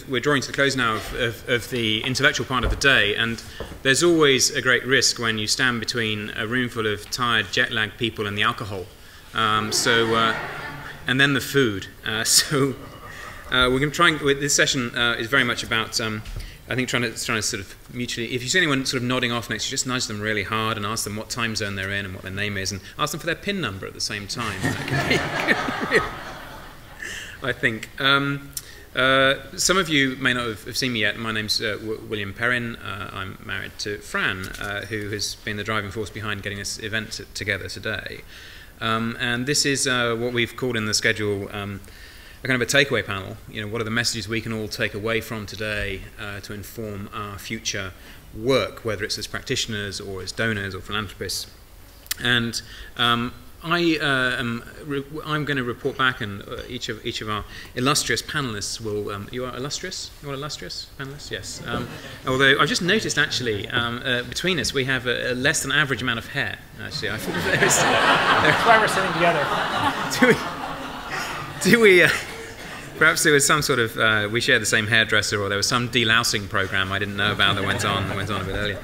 we're drawing to the close now of the intellectual part of the day, and there's always a great risk when you stand between a room full of tired, jet-lagged people and the alcohol. And then the food. We're going to try. This session is very much about, I think, trying to sort of mutually. If you see anyone sort of nodding off next, you just nudge them really hard and ask them what time zone they're in and what their name is, and ask them for their PIN number at the same time. I think. Some of you may not have seen me yet. My name's William Perrin. I'm married to Fran, who has been the driving force behind getting this event together today. And this is what we've called in the schedule a kind of a takeaway panel. You know, what are the messages we can all take away from today to inform our future work, whether it's as practitioners or as donors or philanthropists. And I'm going to report back, and each of our illustrious panelists will. You are illustrious. You are illustrious panelists. Yes. Although I've just noticed, actually, between us we have a less than average amount of hair. Actually, I thought that's why we're sitting together. Do we? Perhaps there was some sort of we share the same hairdresser, or there was some delousing program I didn't know about that went on a bit earlier.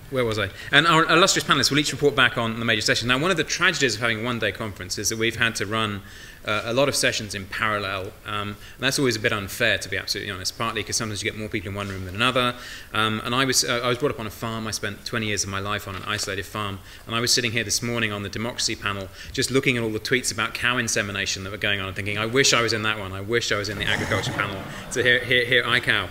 Where was I? And our illustrious panelists will each report back on the major sessions. Now, one of the tragedies of having a one-day conference is that we've had to run a lot of sessions in parallel. And that's always a bit unfair, to be absolutely honest, partly because sometimes you get more people in one room than another. And I was brought up on a farm. I spent 20 years of my life on an isolated farm. And I was sitting here this morning on the democracy panel, just looking at all the tweets about cow insemination that were going on and thinking, I wish I was in that one. I wish I was in the agriculture panel. So here iCow.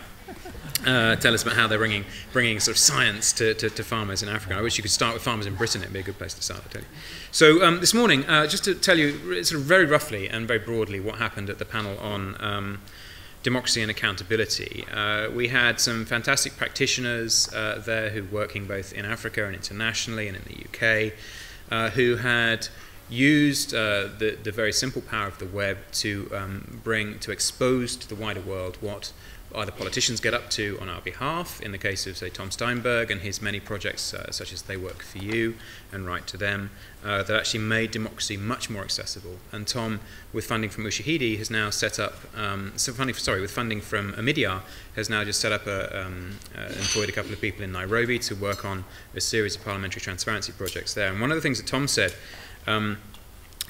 Tell us about how they're bringing sort of science to farmers in Africa. I wish you could start with farmers in Britain. It'd be a good place to start, I tell you. So this morning, just to tell you sort of very roughly and very broadly what happened at the panel on democracy and accountability. We had some fantastic practitioners there who were working both in Africa and internationally and in the UK, who had used the very simple power of the web to expose to the wider world what either politicians get up to on our behalf, in the case of, say, Tom Steinberg and his many projects such as They Work For You and Write To Them, that actually made democracy much more accessible. And Tom, with funding from Ushahidi, has now set up, with funding from Omidyar, has now just set up, employed a couple of people in Nairobi to work on a series of parliamentary transparency projects there. And one of the things that Tom said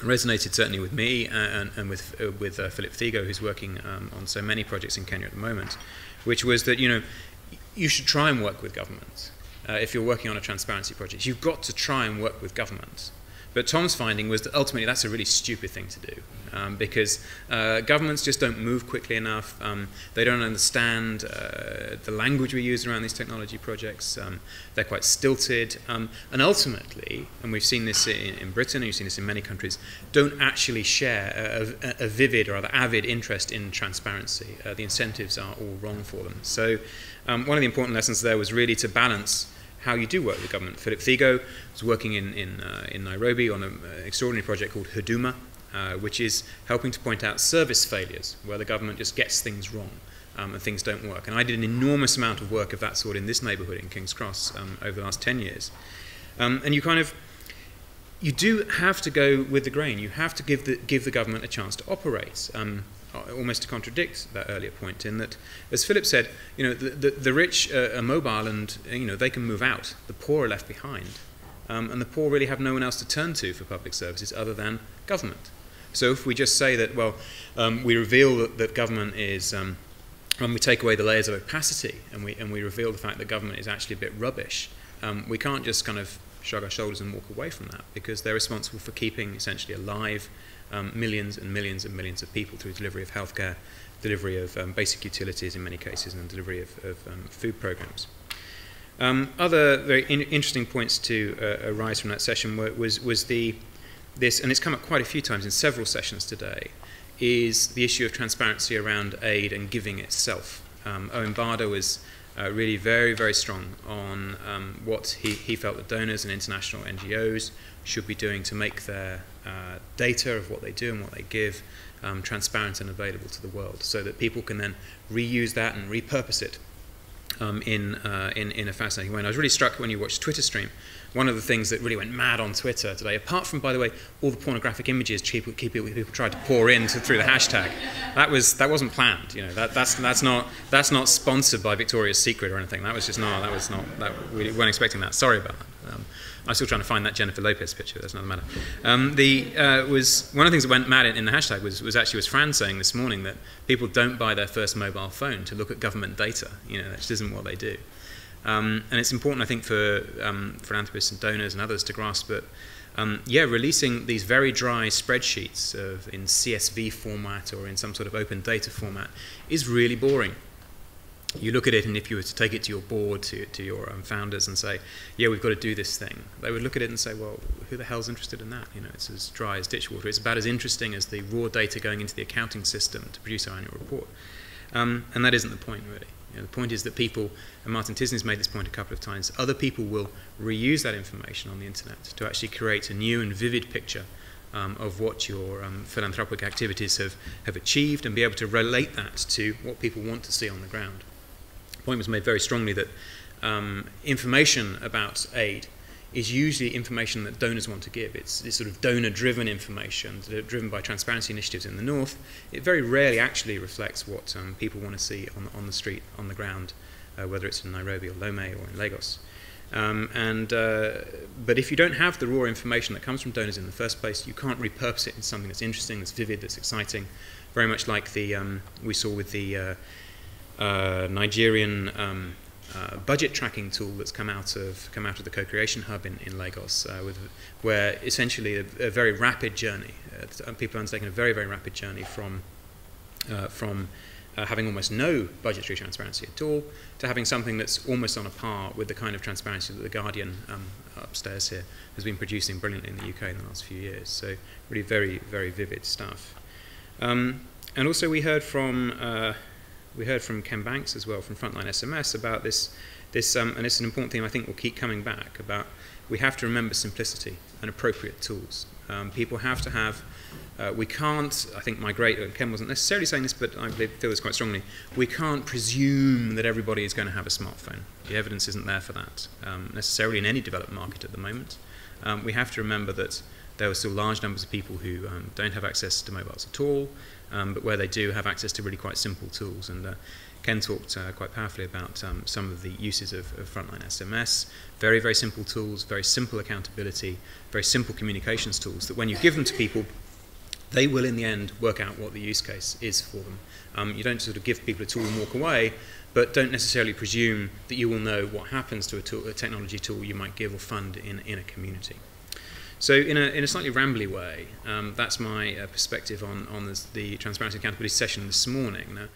resonated certainly with me and with Philip Thigo, who's working on so many projects in Kenya at the moment, which was that, you know, you should try and work with government. If you're working on a transparency project, you've got to try and work with government. But Tom's finding was that ultimately that's a really stupid thing to do because governments just don't move quickly enough. They don't understand the language we use around these technology projects. They're quite stilted. And ultimately, and we've seen this in Britain, and you've seen this in many countries, don't actually share a vivid or rather avid interest in transparency. The incentives are all wrong for them. So one of the important lessons there was really to balance how you do work with government. Philip Thigo was working in Nairobi on an extraordinary project called Huduma, which is helping to point out service failures where the government just gets things wrong and things don't work. And I did an enormous amount of work of that sort in this neighbourhood in King's Cross over the last 10 years. And you do have to go with the grain. You have to give the government a chance to operate. Almost to contradict that earlier point, in that, as Philip said, you know, the rich are mobile and, you know, they can move out. The poor are left behind, and the poor really have no one else to turn to for public services other than government. So if we just say that, well, we reveal that government is, when we take away the layers of opacity and we reveal the fact that government is actually a bit rubbish, we can't just kind of shrug our shoulders and walk away from that, because they're responsible for keeping essentially alive millions and millions and millions of people through delivery of healthcare, delivery of basic utilities in many cases, and delivery of food programs. Other very interesting points to arise from that session was this, and it's come up quite a few times in several sessions today, is the issue of transparency around aid and giving itself. Owen Barder was really very, very strong on what he felt that donors and international NGOs should be doing to make their data of what they do and what they give transparent and available to the world, so that people can then reuse that and repurpose it in a fascinating way. And I was really struck when you watched Twitter stream. One of the things that really went mad on Twitter today, apart from, by the way, all the pornographic images people tried to pour in through the hashtag, that wasn't planned. You know, that's not sponsored by Victoria's Secret or anything. We weren't expecting that. Sorry about that. I'm still trying to find that Jennifer Lopez picture. That's another matter. Was one of the things that went mad in the hashtag was Fran saying this morning that people don't buy their first mobile phone to look at government data. You know, that just isn't what they do. And it's important, I think, for philanthropists and donors and others to grasp that, releasing these very dry spreadsheets in CSV format or in some sort of open data format is really boring. You look at it, and if you were to take it to your board, to your founders, and say, yeah, we've got to do this thing, they would look at it and say, well, who the hell's interested in that? You know, it's as dry as ditch water. It's about as interesting as the raw data going into the accounting system to produce our annual report. And that isn't the point, really. You know, the point is that people, and Martin Tisney's made this point a couple of times, other people will reuse that information on the internet to actually create a new and vivid picture of what your philanthropic activities have achieved, and be able to relate that to what people want to see on the ground. The point was made very strongly that information about aid is usually information that donors want to give. It's this sort of donor-driven information, driven by transparency initiatives in the North. It very rarely actually reflects what people want to see on the street, on the ground, whether it's in Nairobi or Lome or in Lagos. But if you don't have the raw information that comes from donors in the first place, you can't repurpose it into something that's interesting, that's vivid, that's exciting. Very much like we saw with the Nigerian budget tracking tool that's come out of the Co-Creation Hub in Lagos, where essentially a very rapid journey. People are undertaking a very, very rapid journey from having almost no budgetary transparency at all to having something that's almost on a par with the kind of transparency that The Guardian upstairs here has been producing brilliantly in the UK in the last few years. So really very, very vivid stuff. And also we heard from Ken Banks as well, from Frontline SMS, about this, and it's an important theme I think will keep coming back, about we have to remember simplicity and appropriate tools. People have to have, we can't, I think Ken wasn't necessarily saying this, but I feel this quite strongly, we can't presume that everybody is going to have a smartphone. The evidence isn't there for that, necessarily in any developed market at the moment. We have to remember that there are still large numbers of people who don't have access to mobiles at all, but where they do have access to really quite simple tools. And Ken talked quite powerfully about some of the uses of Frontline SMS. Very, very simple tools, very simple accountability, very simple communications tools that when you give them to people, they will in the end work out what the use case is for them. You don't sort of give people a tool and walk away, but don't necessarily presume that you will know what happens to a technology tool you might give or fund in a community. So in a slightly rambly way, that's my perspective on the Transparency and Accountability session this morning. Now,